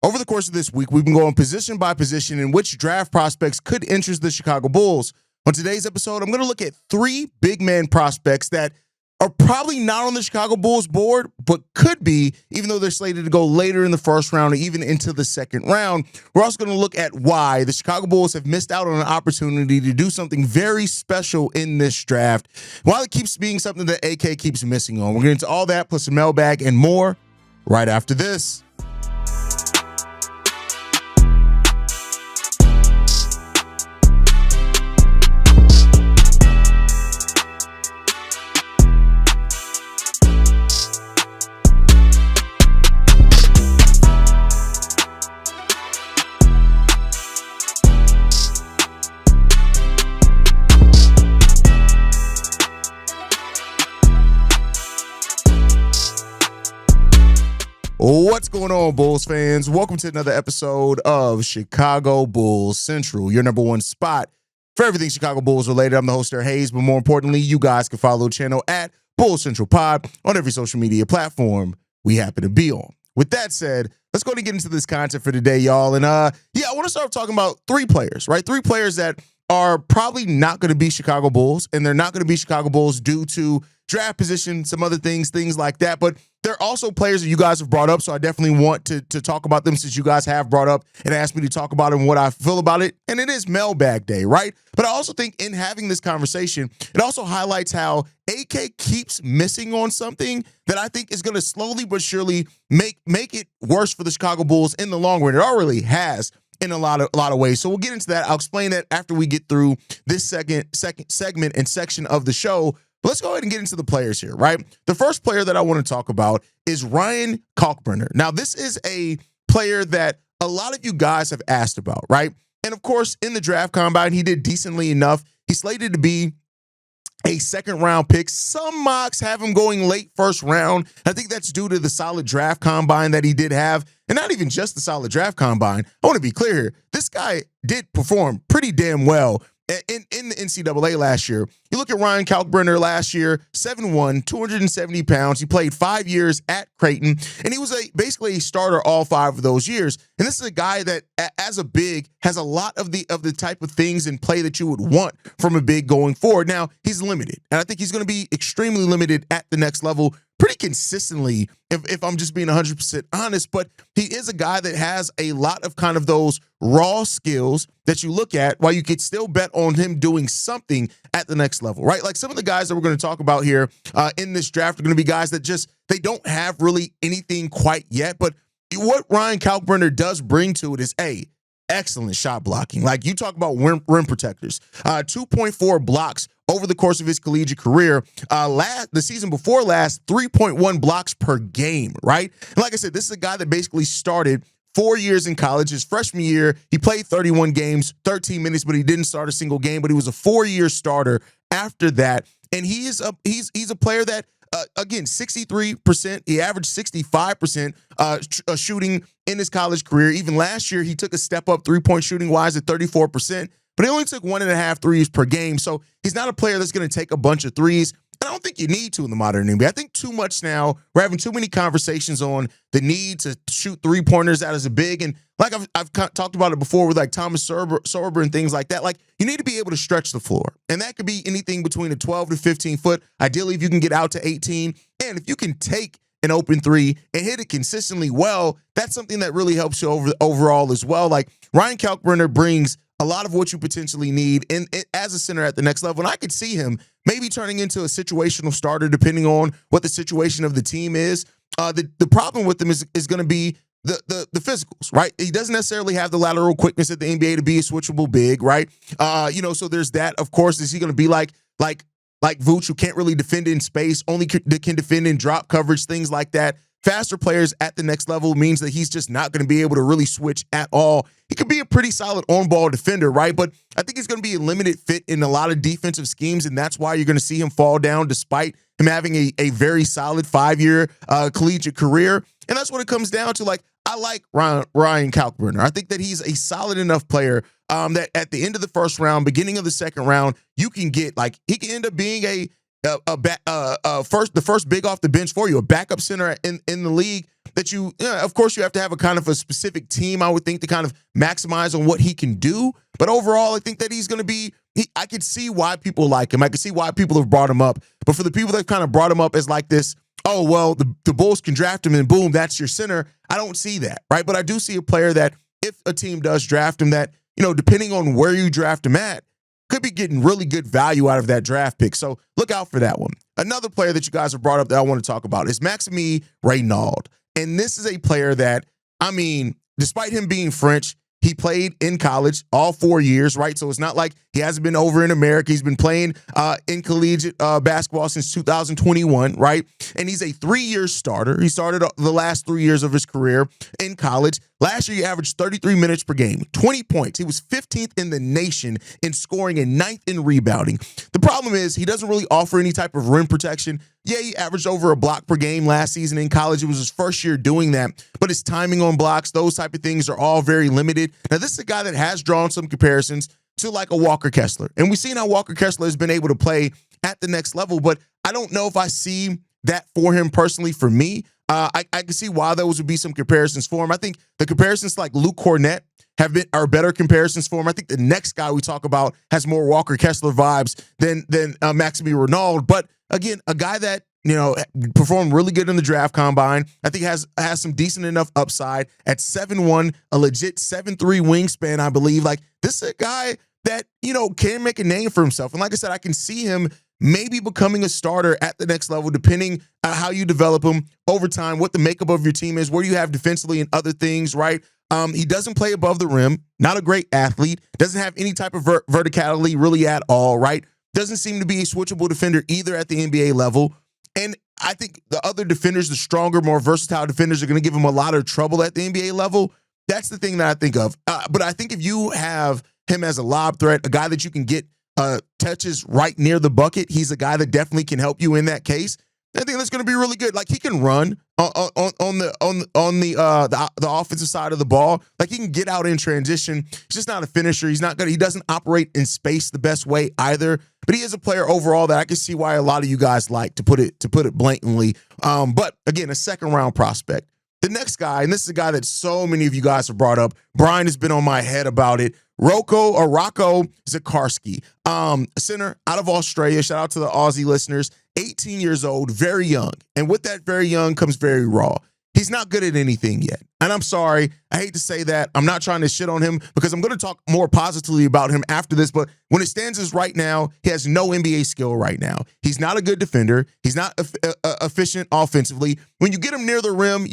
Over the course of this week, we've been going position by position in which draft prospects could interest the Chicago Bulls. On today's episode, I'm going to look at three big man prospects that are probably not on the Chicago Bulls board, but could be, even though they're slated to go later in the first round or even into the second round. We're also going to look at why the Chicago Bulls have missed out on an opportunity to do something very special in this draft, while it keeps being something that AK keeps missing on. We're getting into all that, plus a mailbag and more right after this. What's going on, Bulls fans? Welcome to another episode of Chicago Bulls Central, your number one spot for everything Chicago Bulls related. I'm the host there, Haize, but more importantly, you guys can follow the channel at Bulls Central Pod on every social media platform we happen to be on. With that said, let's go ahead and get into this content for today, y'all. And I want to start talking about three players, right? Three players that are probably not going to be Chicago Bulls, and they're not going to be Chicago Bulls due to draft position, some other things like that. But they're also players that you guys have brought up, so I definitely want to talk about them since you guys have brought up and asked me to talk about it and what I feel about it. And it is mailbag day, right? But I also think in having this conversation, it also highlights how AK keeps missing on something that I think is going to slowly but surely make it worse for the Chicago Bulls in the long run. It already has in a lot of ways. So we'll get into that. I'll explain that after we get through this second segment and section of the show. But let's go ahead and get into the players here, right? The first player that I want to talk about is Ryan Kalkbrenner. Now, this is a player that a lot of you guys have asked about, right? And of course, in the draft combine, he did decently enough. He's slated to be a second round pick. Some mocks have him going late first round. I think that's due to the solid draft combine that he did have. And not even just the solid draft combine. I want to be clear here. This guy did perform pretty damn well in the NCAA last year. You look at Ryan Kalkbrenner last year, 7'1", 270 pounds. He played 5 years at Creighton, and he was basically a starter all 5 of those years. And this is a guy that, as a big, has a lot of the type of things in play that you would want from a big going forward. Now, he's limited, and I think he's going to be extremely limited at the next level pretty consistently, if I'm just being 100% honest. But he is a guy that has a lot of kind of those raw skills that you look at while you could still bet on him doing something at the next level, right? Like some of the guys that we're going to talk about here in this draft are going to be guys that just, they don't have really anything quite yet. But what Ryan Kalkbrenner does bring to it is, excellent shot blocking. Like you talk about rim protectors, 2.4 blocks over the course of his collegiate career. The season before last, 3.1 blocks per game, right? And like I said, this is a guy that basically started 4 years in college. His freshman year, he played 31 games, 13 minutes, but he didn't start a single game, but he was a 4-year starter after that. And he's a player that, again, 63%, he averaged 65% shooting in his college career. Even last year, he took a step up 3-point shooting wise at 34%, but he only took 1.5 threes per game. So he's not a player that's going to take a bunch of threes. And I don't think you need to in the modern NBA. I think too much now. We're having too many conversations on the need to shoot 3-pointers out as a big. And like I've talked about it before with like Thomas Sorber and things like that. Like you need to be able to stretch the floor. And that could be anything between a 12 to 15 foot. Ideally, if you can get out to 18. And if you can take an open three and hit it consistently well, that's something that really helps you overall as well. Like Ryan Kalkbrenner brings a lot of what you potentially need as a center at the next level. And I could see him maybe turning into a situational starter depending on what the situation of the team is. The problem with him is going to be the physicals, right? He doesn't necessarily have the lateral quickness at the NBA to be a switchable big, right? So there's that. Of course, is he going to be like Vooch, who can't really defend in space, only can defend in drop coverage, things like that? Faster players at the next level means that he's just not going to be able to really switch at all. He could be a pretty solid on-ball defender, right? But I think he's going to be a limited fit in a lot of defensive schemes, and that's why you're going to see him fall down despite him having a very solid 5-year collegiate career. And that's what it comes down to. Like, I like Ryan Kalkbrenner. I think that he's a solid enough player that at the end of the first round, beginning of the second round, you can get, like, he can end up being the first big off the bench for you, a backup center in the league. that of course, you have to have a kind of a specific team, I would think, to kind of maximize on what he can do. But overall, I think that he's going to be, I could see why people like him. I could see why people have brought him up. But for the people that kind of brought him up as like this, oh, well, the Bulls can draft him and boom, that's your center. I don't see that, right? But I do see a player that if a team does draft him that, depending on where you draft him at, could be getting really good value out of that draft pick. So look out for that one. Another player that you guys have brought up that I want to talk about is Maxime Raynaud. And this is a player that, despite him being French, he played in college all 4 years, right? So it's not like he hasn't been over in America. He's been playing in collegiate basketball since 2021, right? And he's a 3-year starter. He started the last 3 years of his career in college. Last year, he averaged 33 minutes per game, 20 points. He was 15th in the nation in scoring and 9th in rebounding. The problem is he doesn't really offer any type of rim protection. Yeah, he averaged over a block per game last season in college. It was his first year doing that, but his timing on blocks, those type of things are all very limited. Now, this is a guy that has drawn some comparisons to like a Walker Kessler, and we've seen how Walker Kessler has been able to play at the next level, but I don't know if I see that for him personally. For me, I can see why those would be some comparisons for him. I think the comparisons like Luke Cornett are better comparisons for him. I think the next guy we talk about has more Walker Kessler vibes than Maxime Raynaud. But again, a guy that performed really good in the draft combine. I think has some decent enough upside at 7'1", a legit 7'3" wingspan, I believe. Like, this is a guy that can make a name for himself. And like I said, I can see him maybe becoming a starter at the next level, depending on how you develop him over time, what the makeup of your team is, where you have defensively and other things, right? He doesn't play above the rim, not a great athlete, doesn't have any type of verticality really at all, right? Doesn't seem to be a switchable defender either at the NBA level. And I think the other defenders, the stronger, more versatile defenders, are going to give him a lot of trouble at the NBA level. That's the thing that I think of. But I think if you have him as a lob threat, a guy that you can get touches right near the bucket, he's a guy that definitely can help you in that case. I think that's going to be really good. Like, he can run on the offensive side of the ball. Like, he can get out in transition. He's just not a finisher. He's not good. He doesn't operate in space the best way either. But he is a player overall that I can see why a lot of you guys like, to put it blatantly. But again, a second round prospect. The next guy, and this is a guy that so many of you guys have brought up. Brian has been on my head about it. Rocco Zakarski, center out of Australia. Shout out to the Aussie listeners. 18 years old, very young. And with that very young comes very raw. He's not good at anything yet. And I'm sorry, I hate to say that. I'm not trying to shit on him because I'm going to talk more positively about him after this. But when it stands as right now, he has no NBA skill right now. He's not a good defender. He's not efficient offensively. When you get him near the rim,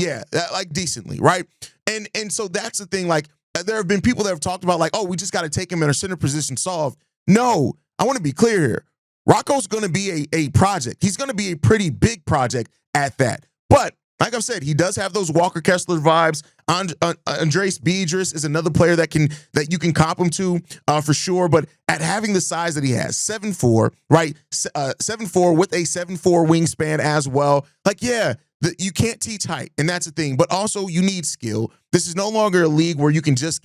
like decently, right? And so that's the thing. Like, there have been people that have talked about like, oh, we just got to take him in a center position solved. No, I want to be clear here. Rocco's going to be a project. He's going to be a pretty big project at that. But like I've said, he does have those Walker Kessler vibes. Andres Biedrus is another player that you can comp him to for sure. But at having the size that he has, 7'4", right? 7'4" with a 7'4" wingspan as well. Like, you can't teach height, and that's the thing. But also, you need skill. This is no longer a league where you can just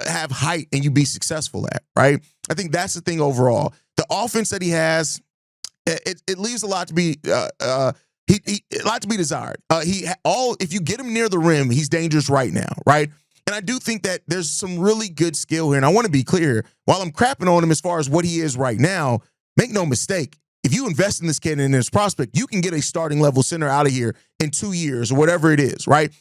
have height and you be successful at, right? I think that's the thing overall. The offense that he has, it leaves a lot to be a lot to be desired. If you get him near the rim, he's dangerous right now, right? And I do think that there's some really good skill here. And I want to be clear, while I'm crapping on him as far as what he is right now, make no mistake, if you invest in this kid and in this prospect, you can get a starting level center out of here in 2 years or whatever it is, right?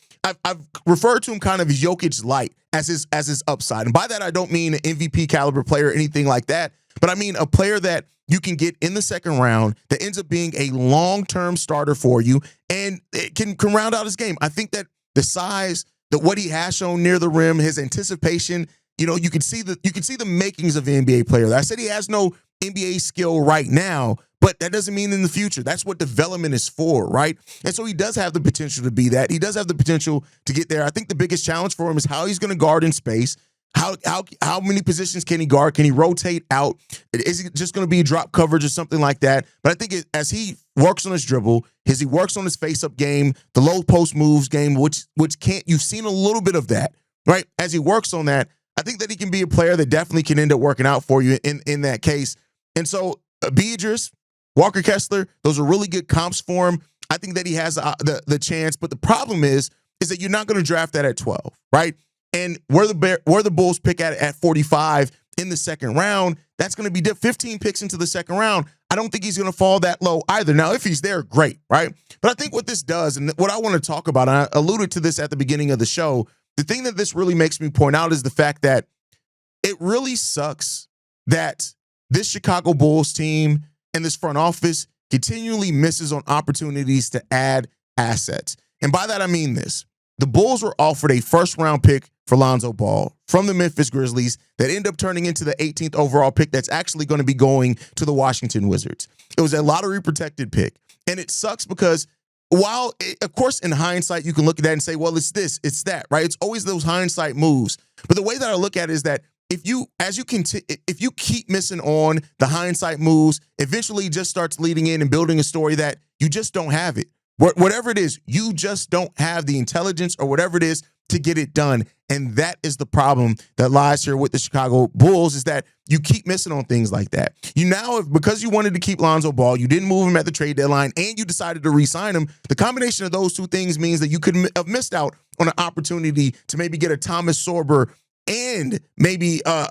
I've referred to him kind of as Jokic light as his upside. And by that, I don't mean an MVP caliber player or anything like that, but I mean a player that you can get in the second round that ends up being a long-term starter for you and it can round out his game. I think that the size, that what he has shown near the rim, his anticipation, you can see the makings of an NBA player. I said he has no NBA skill right now, but that doesn't mean in the future. That's what development is for, right? And so he does have the potential to be that. He does have the potential to get there. I think the biggest challenge for him is how he's going to guard in space. How many positions can he guard? Can he rotate out? Is it just going to be drop coverage or something like that? But I think as he works on his dribble, as he works on his face-up game, the low post moves game, which you've seen a little bit of that, right? As he works on that, I think that he can be a player that definitely can end up working out for you in that case. And so Biedrus, Walker Kessler, those are really good comps for him. I think that he has the chance. But the problem is is that you're not going to draft that at 12, right? And where the Bulls pick at 45 in the second round, that's going to be 15 picks into the second round. I don't think he's going to fall that low either. Now, if he's there, great, right? But I think what this does, and what I want to talk about, and I alluded to this at the beginning of the show, the thing that this really makes me point out is the fact that it really sucks that this Chicago Bulls team and this front office continually misses on opportunities to add assets. And by that, I mean this. The Bulls were offered a first-round pick for Lonzo Ball from the Memphis Grizzlies that ended up turning into the 18th overall pick that's actually going to be going to the Washington Wizards. It was a lottery-protected pick. And it sucks because while, of course, in hindsight, you can look at that and say, well, it's this, it's that, right? It's always those hindsight moves. But the way that I look at it is that if you keep missing on the hindsight moves, eventually it just starts leading in and building a story that you just don't have it. Whatever it is, you just don't have the intelligence or whatever it is to get it done. And that is the problem that lies here with the Chicago Bulls, is that you keep missing on things like that. You now, because you wanted to keep Lonzo Ball, you didn't move him at the trade deadline, and you decided to re-sign him. The combination of those two things means that you could have missed out on an opportunity to maybe get a Thomas Sorber and maybe a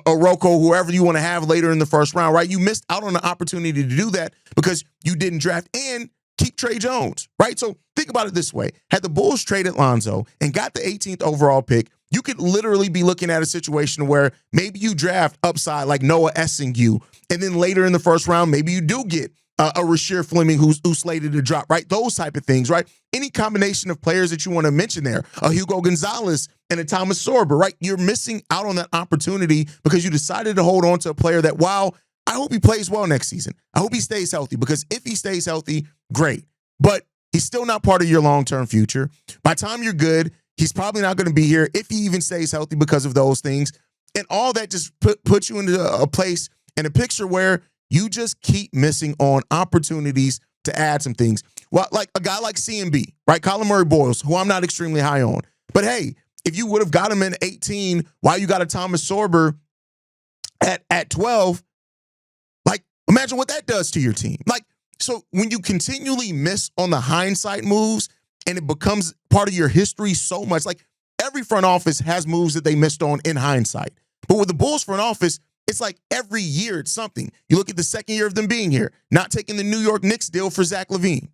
Rocco, whoever you want to have later in the first round, right? You missed out on the opportunity to do that because you didn't draft and keep Trey Jones, right? So think about it this way. Had the Bulls traded Lonzo and got the 18th overall pick, you could literally be looking at a situation where maybe you draft upside like Noah Essingu, and then later in the first round, maybe you do get a Rasheed Fleming who's slated to drop, right? Those type of things, right? Any combination of players that you want to mention there, a Hugo Gonzalez and a Thomas Sorber, right? You're missing out on that opportunity because you decided to hold on to a player that, while I hope he plays well next season, I hope he stays healthy, because if he stays healthy, great. But he's still not part of your long-term future. By the time you're good, he's probably not going to be here if he even stays healthy because of those things. And all that just puts you into a place and a picture where you just keep missing on opportunities to add some things. Well, like a guy like CMB, right? Colin Murray-Boyles, who I'm not extremely high on. But hey, if you would have got him in 18 while you got a Thomas Sorber at 12, like, imagine what that does to your team. Like, so when you continually miss on the hindsight moves and it becomes part of your history so much, like every front office has moves that they missed on in hindsight. But with the Bulls front office, it's like every year it's something. You look at the second year of them being here, not taking the New York Knicks deal for Zach LaVine.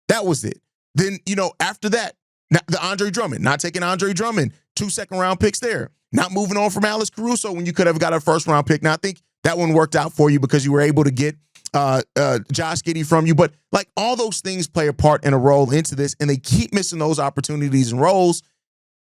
That was it. Then, after that, the Andre Drummond, not taking Andre Drummond, 2 second-round picks there. Not moving on from Alex Caruso when you could have got a first-round pick. Now, I think that one worked out for you because you were able to get Josh Giddey from you. But, like, all those things play a part and a role into this, and they keep missing those opportunities and roles,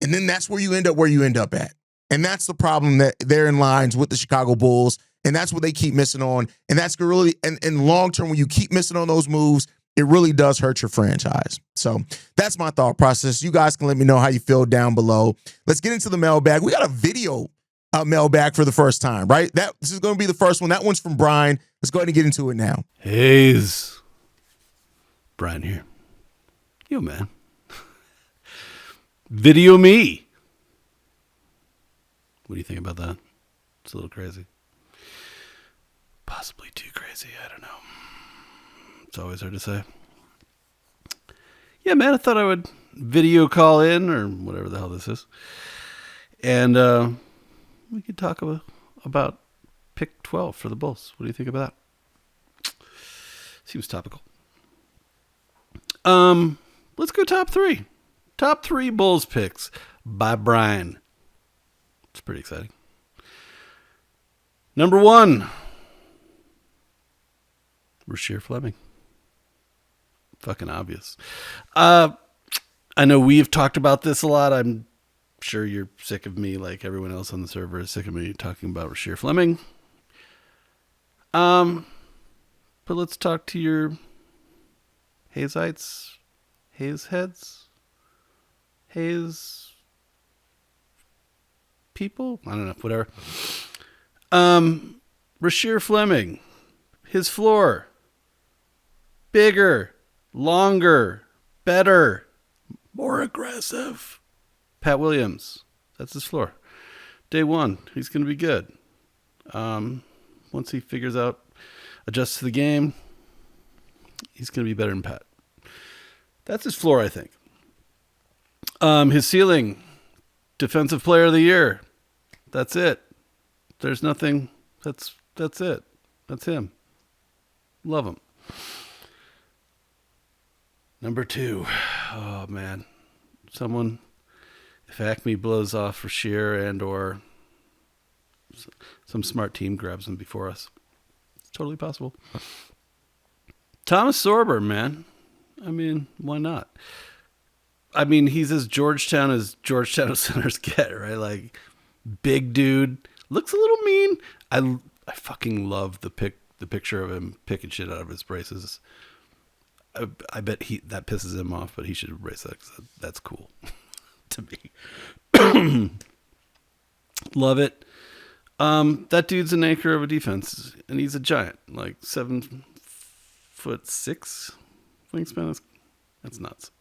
and then that's where you end up at. And that's the problem that they're in lines with the Chicago Bulls, and that's what they keep missing on. And that's really, and long term, when you keep missing on those moves, it really does hurt your franchise. So that's my thought process. You guys can let me know how you feel down below. Let's get into the mailbag. We got a video mailbag for the first time, right? This is going to be the first one. That one's from Brian. Let's go ahead and get into it now. Haize. Brian here. Yo, man. Video me. What do you think about that? It's a little crazy. Possibly too crazy. I don't know. It's always hard to say. Yeah, man, I thought I would video call in, or whatever the hell this is. And we could talk about pick 12 for the Bulls. What do you think about that? Seems topical. Let's go top 3. Top 3 Bulls picks by Brian. It's pretty exciting. Number 1, Rasheed Fleming. Fucking obvious. I know we've talked about this a lot. I'm sure you're sick of me, like everyone else on the server is sick of me talking about Rasheed Fleming. But let's talk to your Haizeites, Haize heads, Haize people. I don't know, whatever. Rasheed Fleming, his floor, bigger, longer, better, more aggressive. Pat Williams, that's his floor. Day 1, he's going to be good. Once he figures out, adjusts to the game, he's going to be better than Pat. That's his floor, I think. His ceiling, defensive player of the year. That's it. There's nothing. That's it. That's him. Love him. Number 2. Oh man, someone. If Acme blows off Rasheed and or some smart team grabs him before us, it's totally possible. Thomas Sorber, man. I mean, why not? I mean, he's as Georgetown centers get, right? Like, big dude, looks a little mean. I fucking love the picture of him picking shit out of his braces. I bet that pisses him off, but he should embrace that 'cause that's cool to me. Love it. That dude's an anchor of a defense, and he's a giant, like 7'6" wingspan. That's nuts.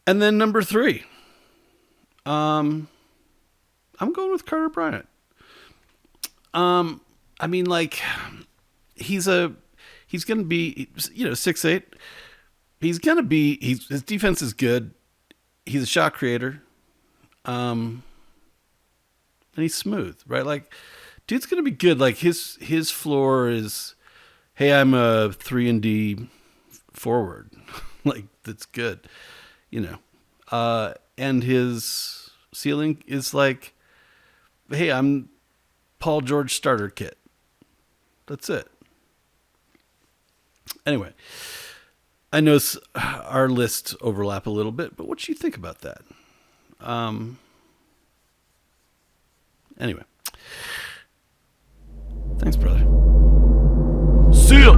And then number 3, I'm going with Carter Bryant. I mean, like, he's going to be, 6'8". He's going to be, his defense is good. He's a shot creator. And he's smooth, right? Like, dude's going to be good. Like, his floor is, hey, I'm a 3-and-D forward. Like, that's good, and his ceiling is like, hey, I'm Paul George starter kit. That's it. Anyway, I know our lists overlap a little bit, but what do you think about that? Anyway. Thanks, brother. See ya!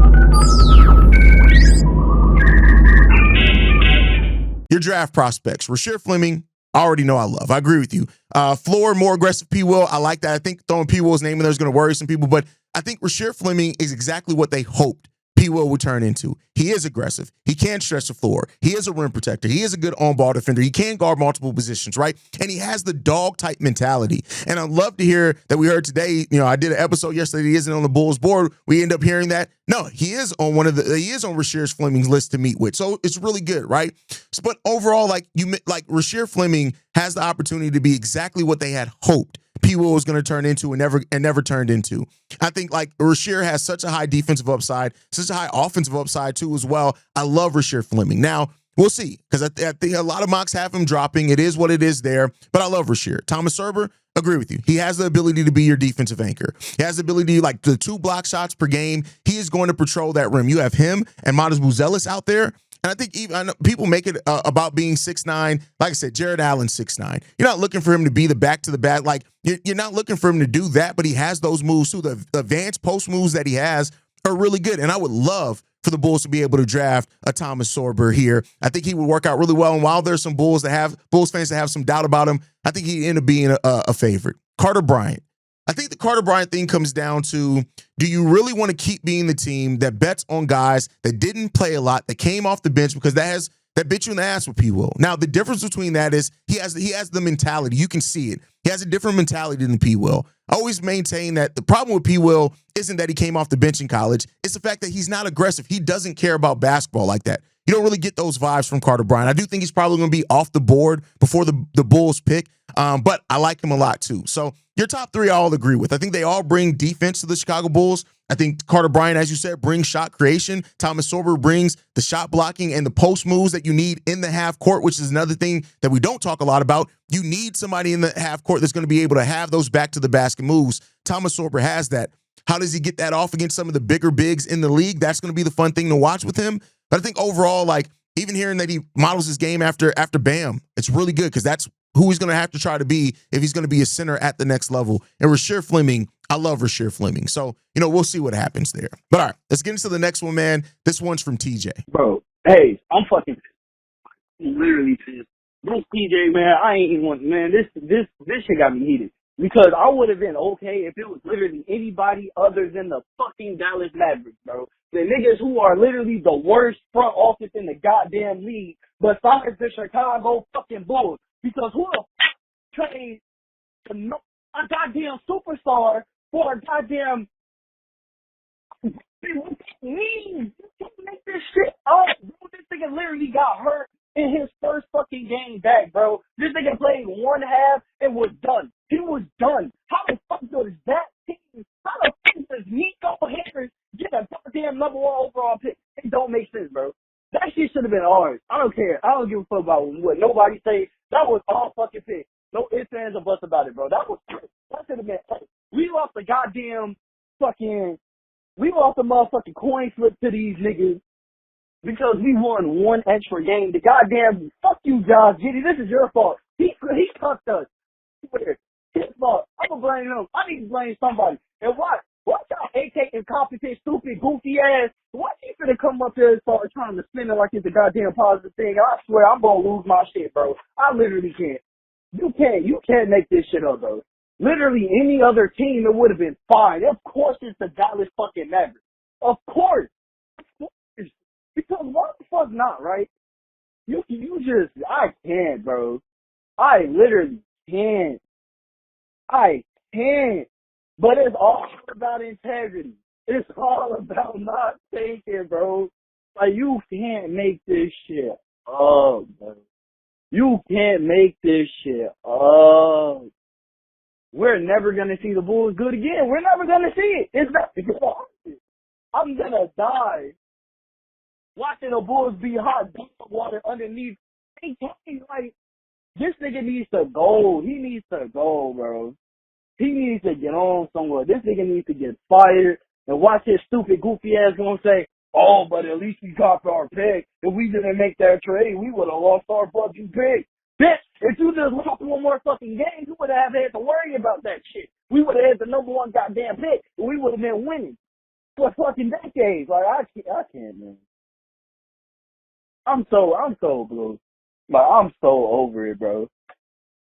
Your draft prospects. Rasheed Fleming, I already know I love. I agree with you. Floor, more aggressive P. Will. I like that. I think throwing P. Will's name in there is going to worry some people, but I think Rasheed Fleming is exactly what they hoped P. Will would turn into. He is aggressive. He can stretch the floor. He is a rim protector. He is a good on-ball defender. He can guard multiple positions, right? And he has the dog-type mentality. And I'd love to hear that we heard today, I did an episode yesterday, he isn't on the Bulls board. We end up hearing that. No, he is on he is on Rasheed Fleming's list to meet with. So it's really good, right? But overall, Rasheed Fleming has the opportunity to be exactly what they had hoped P. Will was going to turn into and never turned into. I think Rasheed has such a high defensive upside, such a high offensive upside too as well. I love Rasheed Fleming. Now, we'll see, because I think a lot of mocks have him dropping. It is what it is there, but I love Rasheed. Thomas Sorber, agree with you. He has the ability to be your defensive anchor. He has the ability, the 2 block shots per game. He is going to patrol that rim. You have him and Modest Buzelis out there. And I think I know people make it about being 6'9". Like I said, Jared Allen's 6'9". You're not looking for him to be the back-to-the-back. You're not looking for him to do that, but he has those moves too. The advanced post moves that he has are really good. And I would love for the Bulls to be able to draft a Thomas Sorber here. I think he would work out really well. And while there's some Bulls fans that have some doubt about him, I think he'd end up being a favorite. Carter Bryant. I think the Carter Bryant thing comes down to, do you really want to keep being the team that bets on guys that didn't play a lot, that came off the bench, because that bit you in the ass with P. Will. Now, the difference between that is he has the mentality. You can see it. He has a different mentality than P. Will. I always maintain that the problem with P. Will isn't that he came off the bench in college. It's the fact that he's not aggressive. He doesn't care about basketball like that. You don't really get those vibes from Carter Bryant. I do think he's probably going to be off the board before the Bulls pick, but I like him a lot too. So your top 3 I all agree with. I think they all bring defense to the Chicago Bulls. I think Carter Bryant, as you said, brings shot creation. Thomas Sorber brings the shot blocking and the post moves that you need in the half court, which is another thing that we don't talk a lot about. You need somebody in the half court that's going to be able to have those back to the basket moves. Thomas Sorber has that. How does he get that off against some of the bigger bigs in the league? That's going to be the fun thing to watch with him. But I think overall, even hearing that he models his game after Bam, it's really good, because that's who he's going to have to try to be if he's going to be a center at the next level. And Rasheed Fleming, I love Rasheed Fleming. So, we'll see what happens there. But all right, let's get into the next one, man. This one's from TJ. Bro, hey, I'm fucking literally pissed. This TJ, man, I ain't even want, man, this shit got me heated. Because I would have been okay if it was literally anybody other than the fucking Dallas Mavericks, bro. The niggas who are literally the worst front office in the goddamn league, besides the Chicago fucking Bulls. Because who the fuck trades a goddamn superstar for a goddamn me? You can't make this shit up, bro. This nigga literally got hurt in his first fucking game back, bro. This nigga played one half and was done. He was done. How the fuck does that team, how the fuck does Nico Harris get a goddamn number 1 overall pick? It don't make sense, bro. That shit should have been ours. I don't care. I don't give a fuck about what nobody say. That was all fucking pick. No ifs, ands, or buts about it, bro. That should have been. We lost the goddamn we lost a motherfucking coin flip to these niggas because we won one extra game. The goddamn, fuck you, Josh Giddey. This is your fault. He cuffed us. His fault. I'm gonna blame him. I need to blame somebody. And watch y'all AK incompetent, stupid, goofy ass. Watch you finna come up here and start trying to spin it like it's a goddamn positive thing. I swear I'm gonna lose my shit, bro. I literally can't. You can't make this shit up, bro. Literally any other team, it would have been fine. Of course it's the Dallas fucking Mavericks. Of course. Because why the fuck not, right? You just, I can't, bro. I literally can't. I can't. But it's all about integrity. It's all about not thinking, bro. Like, you can't make this shit up, bro. You can't make this shit up. We're never going to see the Bulls good again. We're never going to see it. It's not. I'm going to die watching the Bulls be hot water underneath. Like, this nigga needs to go. He needs to go, bro. He needs to get on somewhere. This nigga needs to get fired and watch his stupid, goofy ass gonna say, oh, but at least we got our pick. If we didn't make that trade, we would have lost our fucking pick. Bitch, if you just lost one more fucking game, you would have had to worry about that shit. We would have had the number 1 goddamn pick, and we would have been winning for fucking decades. Like, I can't, man. I'm so blue. Like, I'm so over it, bro.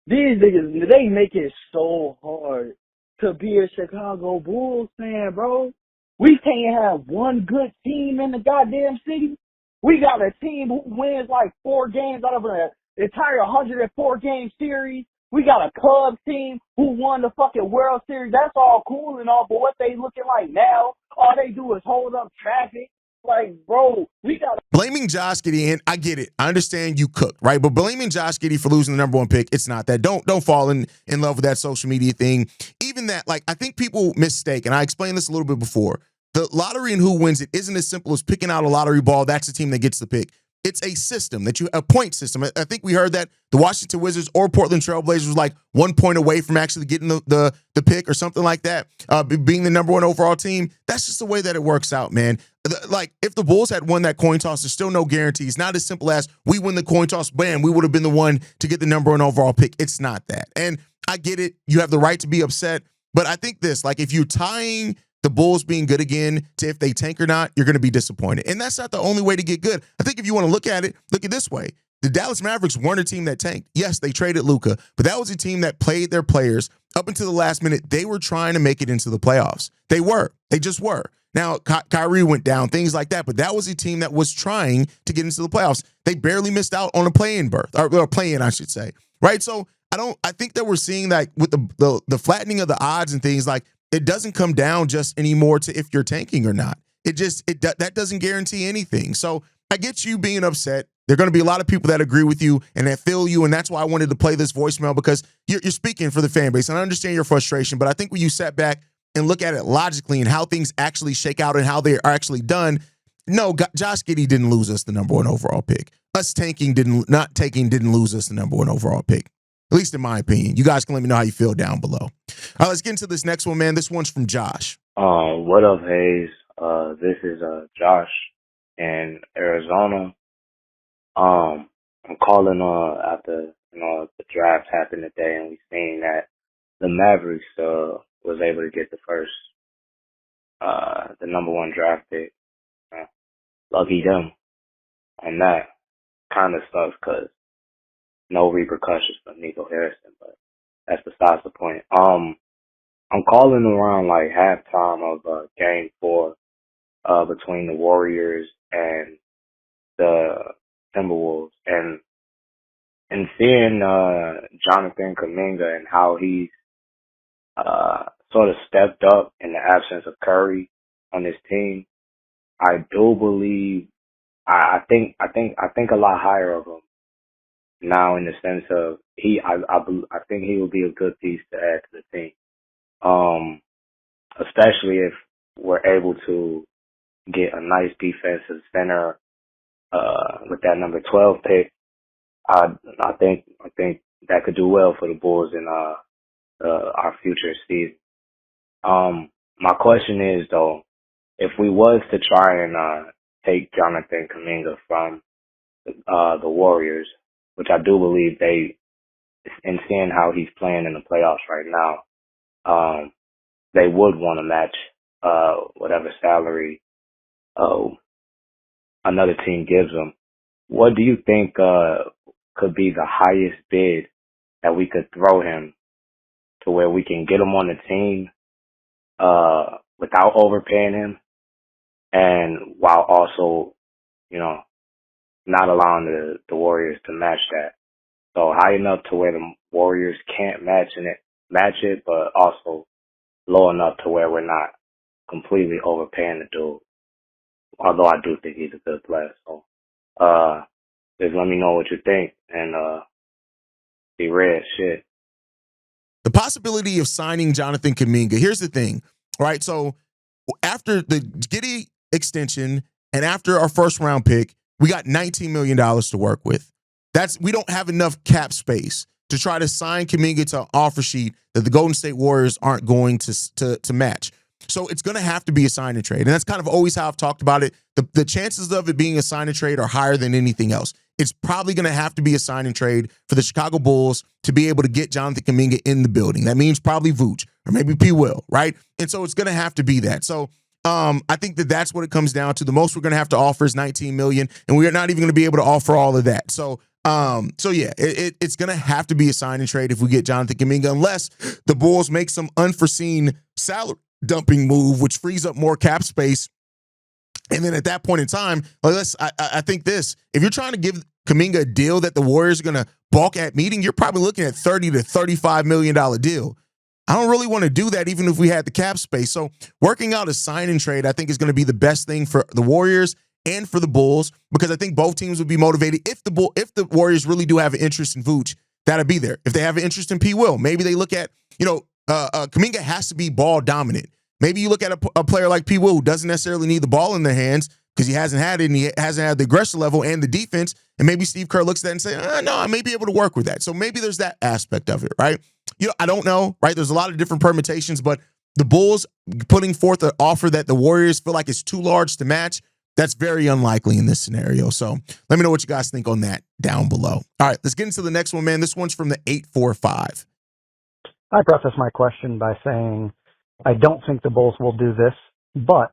These niggas, they make it so hard to be a Chicago Bulls fan, bro. We can't have one good team in the goddamn city. We got a team who wins like 4 games out of an entire 104-game series. We got a Cubs team who won the fucking World Series. That's all cool and all, but what they looking like now, all they do is hold up traffic. Like, bro, we got blaming Josh Giddey, and I get it. I understand you cooked, right? But blaming Josh Giddey for losing the number 1 pick, it's not that. Don't fall in love with that social media thing. Even that, like, I think people mistake, and I explained this a little bit before. The lottery and who wins it isn't as simple as picking out a lottery ball. That's the team that gets the pick. It's a system a point system. I think we heard that the Washington Wizards or Portland Trailblazers was like 1 point away from actually getting the pick or something like that, being the number 1 overall team. That's just the way that it works out, man. Like, if the Bulls had won that coin toss, there's still no guarantees. Not as simple as we win the coin toss, bam, we would have been the one to get the number 1 overall pick. It's not that. And I get it. You have the right to be upset. But I think this, like, if you're tying the Bulls being good again to if they tank or not, you're going to be disappointed. And that's not the only way to get good. I think if you want to look at it this way. The Dallas Mavericks weren't a team that tanked. Yes, they traded Luka, but that was a team that played their players up until the last minute. They were trying to make it into the playoffs. They were. They just were. Now, Kyrie went down, things like that, but that was a team that was trying to get into the playoffs. They barely missed out on a play-in berth, or play-in, I should say, right? So I think that we're seeing that with the flattening of the odds and things, like, it doesn't come down just anymore to if you're tanking or not. That doesn't guarantee anything. So I get you being upset. There are going to be a lot of people that agree with you and that feel you, and that's why I wanted to play this voicemail, because you're speaking for the fan base, and I understand your frustration, but I think when you sat back and look at it logically and how things actually shake out and how they are actually done, no, Josh Giddey didn't lose us the number 1 overall pick. Us not taking didn't lose us the number 1 overall pick, at least in my opinion. You guys can let me know how you feel down below. All right, let's get into this next one, man. This one's from Josh. What up, Haize? This is Josh in Arizona. I'm calling after the draft happened today, and we seen that the Mavericks was able to get the number 1 draft pick. Lucky them on that. Kind of sucks because no repercussions for Nico Harrison, but that's besides the point. I'm calling around like halftime of Game 4 between the Warriors and the Timberwolves, and seeing Jonathan Kaminga and how he's sort of stepped up in the absence of Curry on his team. I do believe I think a lot higher of him now in the sense of I think he will be a good piece to add to the team. Especially if we're able to get a nice defensive center with that number 12 pick. I think that could do well for the Bulls in our future season. My question is though, if we was to try and take Jonathan Kaminga from the Warriors, which I do believe in seeing how he's playing in the playoffs right now, they would want to match whatever salary another team gives them. What do you think could be the highest bid that we could throw him to where we can get him on the team without overpaying him, and while also, not allowing the Warriors to match that? So high enough to where the Warriors can't match it, but also low enough to where we're not completely overpaying the dude. Although I do think he's a good player. So just let me know what you think, and be red shit. The possibility of signing Jonathan Kaminga, here's the thing, right? So after the Giddey extension and after our first round pick, we got $19 million to work with. We don't have enough cap space to try to sign Kaminga to an offer sheet that the Golden State Warriors aren't going to match. So it's going to have to be a sign and trade. And that's kind of always how I've talked about it. The chances of it being a sign and trade are higher than anything else. It's probably going to have to be a sign and trade for the Chicago Bulls to be able to get Jonathan Kaminga in the building. That means probably Vooch or maybe P. Will, right? And so it's going to have to be that. So I think that's what it comes down to. The most we're going to have to offer is $19 million, and we are not even going to be able to offer all of that. So yeah, it's going to have to be a sign and trade if we get Jonathan Kaminga, unless the Bulls make some unforeseen salary dumping move, which frees up more cap space. And then at that point in time, I think this, if you're trying to give Kaminga a deal that the Warriors are going to balk at meeting, you're probably looking at $30 to $35 million deal. I don't really want to do that even if we had the cap space. So working out a sign and trade, I think, is going to be the best thing for the Warriors and for the Bulls, because I think both teams would be motivated. If the Warriors really do have an interest in Vooch, that'll be there. If they have an interest in P. Will, maybe they look at, Kaminga has to be ball dominant. Maybe you look at a player like P. Will, who doesn't necessarily need the ball in their hands because he hasn't had it and he hasn't had the aggression level and the defense. And maybe Steve Kerr looks at that and say, no, I may be able to work with that. So maybe there's that aspect of it, right? I don't know, right? There's a lot of different permutations, but the Bulls putting forth an offer that the Warriors feel like is too large to match, that's very unlikely in this scenario. So let me know what you guys think on that down below. All right, let's get into the next one, man. This one's from the 845. I preface my question by saying I don't think the Bulls will do this, but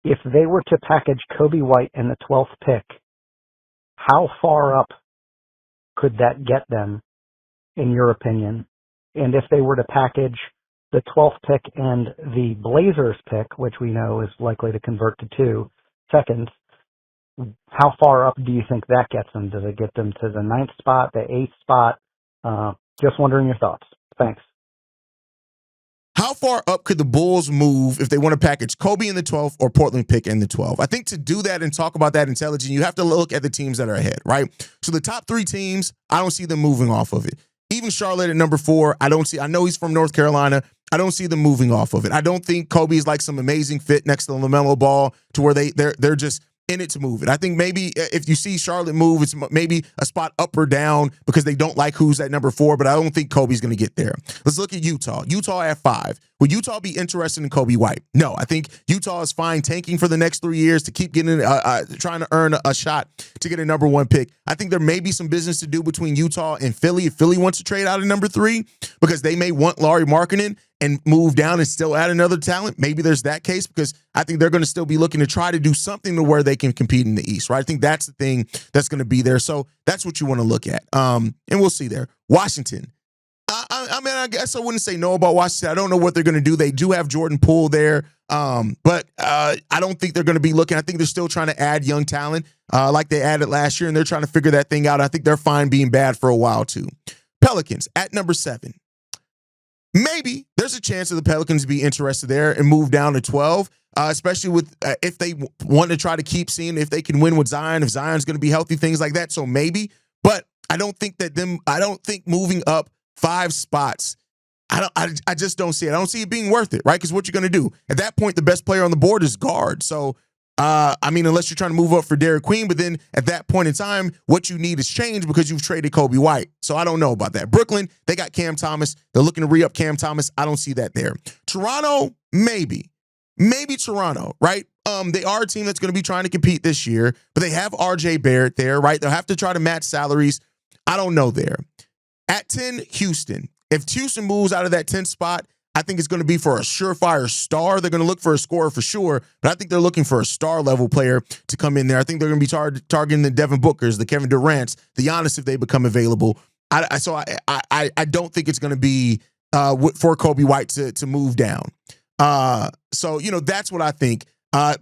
if they were to package Coby White in the 12th pick, how far up could that get them, in your opinion? And if they were to package the 12th pick and the Blazers pick, which we know is likely to convert to 2 seconds, how far up do you think that gets them? Does it get them to the 9th spot, the 8th spot? Just wondering your thoughts. Thanks. How far up could the Bulls move if they want to package Coby in the 12th or Portland pick in the 12th? I think to do that and talk about that intelligently, you have to look at the teams that are ahead, right? So the top 3 teams, I don't see them moving off of it. Even Charlotte at number 4, I know he's from North Carolina. I don't see them moving off of it. I don't think Coby is like some amazing fit next to LaMelo Ball to where they're just in it to move it. I think maybe if you see Charlotte move, it's maybe a spot up or down because they don't like who's at number 4, but I don't think Coby's going to get there. Let's look at Utah. Utah at 5. Would Utah be interested in Coby White? No, I think Utah is fine tanking for the next 3 years to keep getting, trying to earn a shot to get a number 1 pick. I think there may be some business to do between Utah and Philly if Philly wants to trade out of number 3 because they may want Lauri Markkanen and move down and still add another talent. Maybe there's that case because I think they're going to still be looking to try to do something to where they can compete in the East, right? I think that's the thing that's going to be there. So that's what you want to look at. And we'll see there. Washington. I mean, I guess I wouldn't say no about Washington. I don't know what they're going to do. They do have Jordan Poole there, but I don't think they're going to be looking. I think they're still trying to add young talent like they added last year, and they're trying to figure that thing out. I think they're fine being bad for a while, too. Pelicans at number 7. Maybe there's a chance of the Pelicans be interested there and move down to 12, especially with if they want to try to keep seeing if they can win with Zion, if Zion's going to be healthy, things like that. So maybe. But I don't think moving up 5 spots, I just don't see it. I don't see it being worth it, right? Because what you're going to do at that point, the best player on the board is guard. So, unless you're trying to move up for Derek Queen, but then at that point in time, what you need is change because you've traded Coby White. So I don't know about that. Brooklyn, they got Cam Thomas. They're looking to re-up Cam Thomas. I don't see that there. Toronto, maybe Toronto, right? They are a team that's going to be trying to compete this year, but they have RJ Barrett there, right? They'll have to try to match salaries. I don't know there. At 10, Houston. If Houston moves out of that 10th spot, I think it's going to be for a surefire star. They're going to look for a scorer for sure, but I think they're looking for a star level player to come in there. I think they're going to be targeting the Devin Bookers, the Kevin Durant's, the Giannis if they become available. I don't think it's going to be for Coby White to move down. So that's what I think.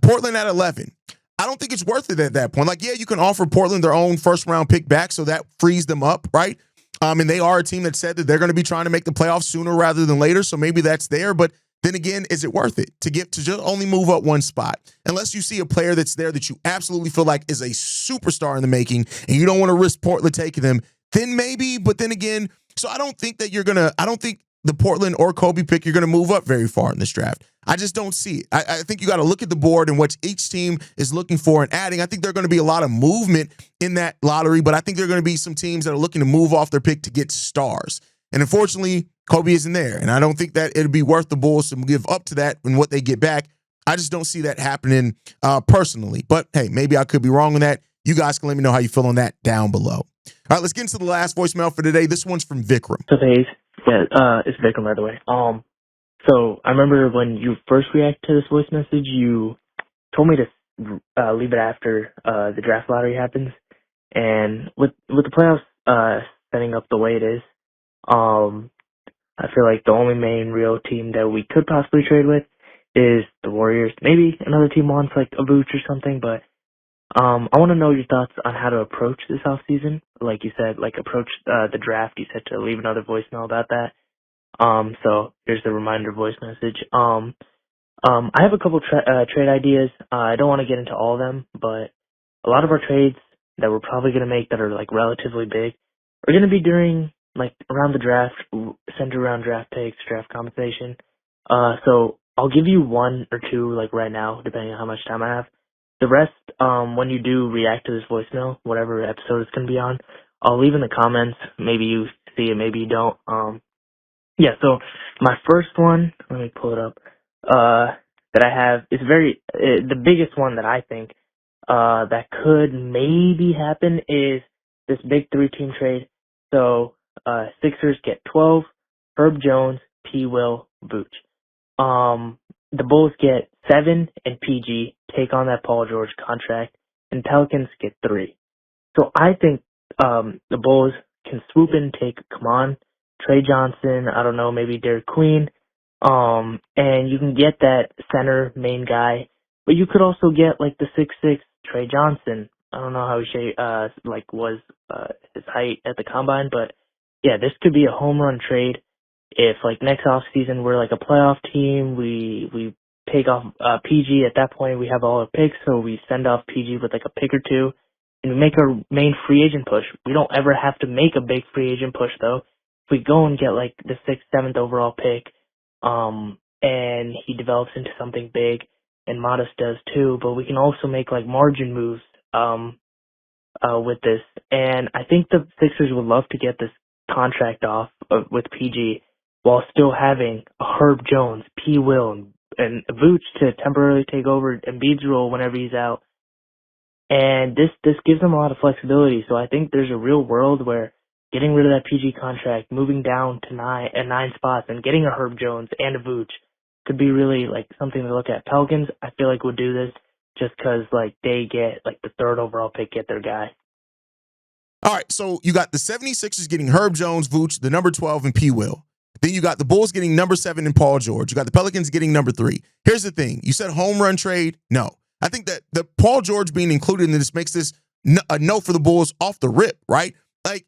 Portland at 11. I don't think it's worth it at that point. Like, yeah, you can offer Portland their own first round pick back, so that frees them up, right? And they are a team that said that they're going to be trying to make the playoffs sooner rather than later, so maybe that's there. But then again, is it worth it to just only move up 1 spot? Unless you see a player that's there that you absolutely feel like is a superstar in the making, and you don't want to risk Portland taking them, then maybe. But then again, so I don't think the Portland or Coby pick, you're going to move up very far in this draft. I just don't see it. I think you got to look at the board and what each team is looking for and adding. I think there are going to be a lot of movement in that lottery, but I think there are going to be some teams that are looking to move off their pick to get stars. And unfortunately, Coby isn't there. And I don't think that it'd be worth the Bulls to give up to that and what they get back. I just don't see that happening personally. But hey, maybe I could be wrong on that. You guys can let me know how you feel on that down below. All right, let's get into the last voicemail for today. This one's from Vikram. So, Haize. Yeah, it's Vikram, by the way. So I remember when you first reacted to this voice message, you told me to leave it after the draft lottery happens. And with the playoffs setting up the way it is, I feel like the only main real team that we could possibly trade with is the Warriors. Maybe another team wants like a Vooch or something, but I want to know your thoughts on how to approach this offseason. Like you said, approach the draft. You said to leave another voicemail about that. So here's the reminder voice message. I have a couple trade ideas. I don't want to get into all of them, but a lot of our trades that we're probably going to make that are relatively big are going to be during around the draft, centered around draft picks, draft compensation. So I'll give you 1 or 2 right now, depending on how much time I have. The rest, when you do react to this voicemail, whatever episode it's going to be on, I'll leave in the comments. Maybe you see it, maybe you don't. Yeah, so my first one, let me pull it up, that I have is the biggest one that I think that could maybe happen is this big 3-team trade. So Sixers get 12, Herb Jones, P. Will, Vooch. The Bulls get 7 and PG, take on that Paul George contract, and Pelicans get 3. So I think the Bulls can swoop in and take Kaman, Trey Johnson, I don't know, maybe Derek Queen, and you can get that center main guy, but you could also get the 6'6" Trey Johnson. I don't know how he was his height at the combine, but yeah, this could be a home run trade. If next off season we're a playoff team, we take off PG. At that point we have all our picks, so we send off PG with a pick or 2, and we make our main free agent push. We don't ever have to make a big free agent push though. If we go and get the 6th, 7th overall pick, and he develops into something big, and Modest does too, but we can also make margin moves with this. And I think the Sixers would love to get this contract off with PG while still having a Herb Jones, P. Will, and Vooch to temporarily take over Embiid's role whenever he's out. And this gives them a lot of flexibility. So I think there's a real world where getting rid of that PG contract, moving down to 9 spots, and getting a Herb Jones and a Vooch could be really something to look at. Pelicans, I feel would do this just because they get the 3rd overall pick, get their guy. All right, so you got the 76ers getting Herb Jones, Vooch, the number 12, and P. Will. Then you got the Bulls getting number 7 and Paul George. You got the Pelicans getting number 3. Here's the thing. You said home run trade? No. I think that the Paul George being included in this makes this a no for the Bulls off the rip, right?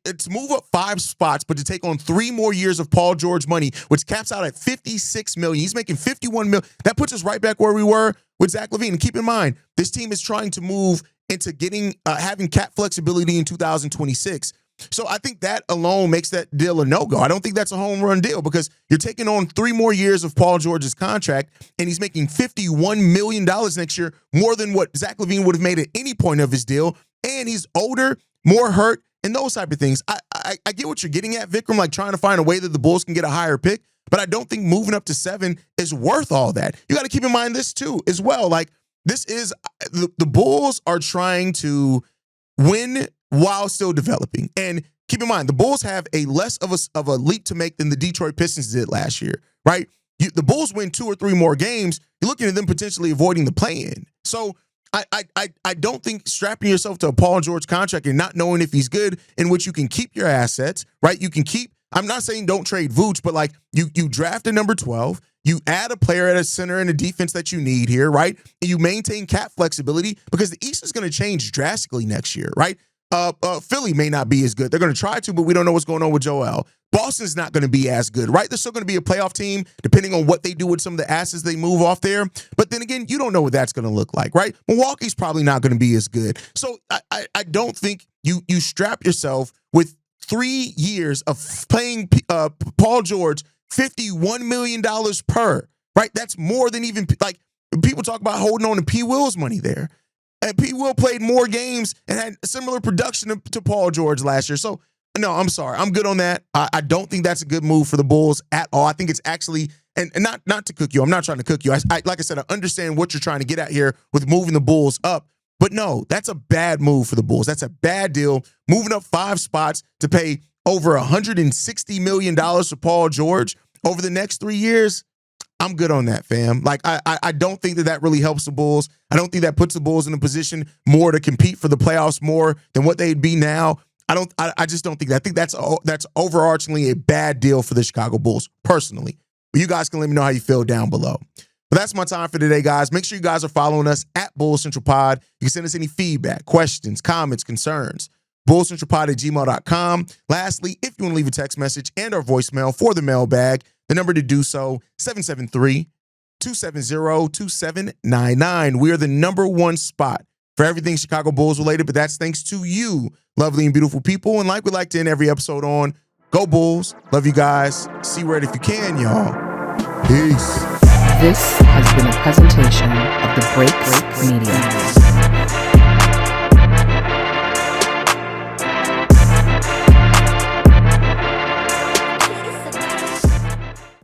It's move up 5 spots, but to take on 3 more years of Paul George money, which caps out at $56 million. He's making $51 million. That puts us right back where we were with Zach LaVine. And keep in mind, this team is trying to move into getting having cap flexibility in 2026. So I think that alone makes that deal a no-go. I don't think that's a home run deal because you're taking on 3 more years of Paul George's contract, and he's making $51 million next year, more than what Zach LaVine would have made at any point of his deal. And he's older, more hurt, and those type of things. I get what you're getting at, Vikram, like trying to find a way that the Bulls can get a higher pick, but I don't think moving up to 7 is worth all that. You got to keep in mind this too, as well. Like this is the Bulls are trying to win while still developing. And keep in mind, the Bulls have a less of a leap to make than the Detroit Pistons did last year, right? The Bulls win 2 or 3 more games, you're looking at them potentially avoiding the play-in. So I don't think strapping yourself to a Paul George contract and not knowing if he's good, in which you can keep your assets, right? You can keep, I'm not saying don't trade Vooch, but like you draft a number 12, you add a player at a center and a defense that you need here, right? And you maintain cap flexibility because the East is going to change drastically next year, right? Philly may not be as good. They're going to try to, but we don't know what's going on with Joel. Boston's not going to be as good, right? They're still going to be a playoff team, depending on what they do with some of the assets they move off there. But then again, you don't know what that's going to look like, right? Milwaukee's probably not going to be as good. So I don't think you strap yourself with 3 years of paying Paul George $51 million per, right? That's more than even, like, people talk about holding on to P. Will's money there. And P. Will played more games and had similar production to Paul George last year. So, no, I'm sorry. I'm good on that. I don't think that's a good move for the Bulls at all. I think it's actually, and not to cook you. I'm not trying to cook you. Like I said, I understand what you're trying to get at here with moving the Bulls up. But no, that's a bad move for the Bulls. That's a bad deal. Moving up 5 spots to pay over $160 million for Paul George over the next 3 years. I'm good on that, fam. Like, I don't think that really helps the Bulls. I don't think that puts the Bulls in a position more to compete for the playoffs more than what they'd be now. I just don't think that. I think that's overarchingly a bad deal for the Chicago Bulls, personally. But you guys can let me know how you feel down below. But that's my time for today, guys. Make sure you guys are following us at Bulls Central Pod. You can send us any feedback, questions, comments, concerns. BullsCentralPod@gmail.com. Lastly, if you want to leave a text message and our voicemail for the mailbag, the number to do so, 773-270-2799. We are the number 1 spot for everything Chicago Bulls related, but that's thanks to you, lovely and beautiful people. And like we like to end every episode on, go Bulls. Love you guys. See red if you can, y'all. Peace. This has been a presentation of the Break Media.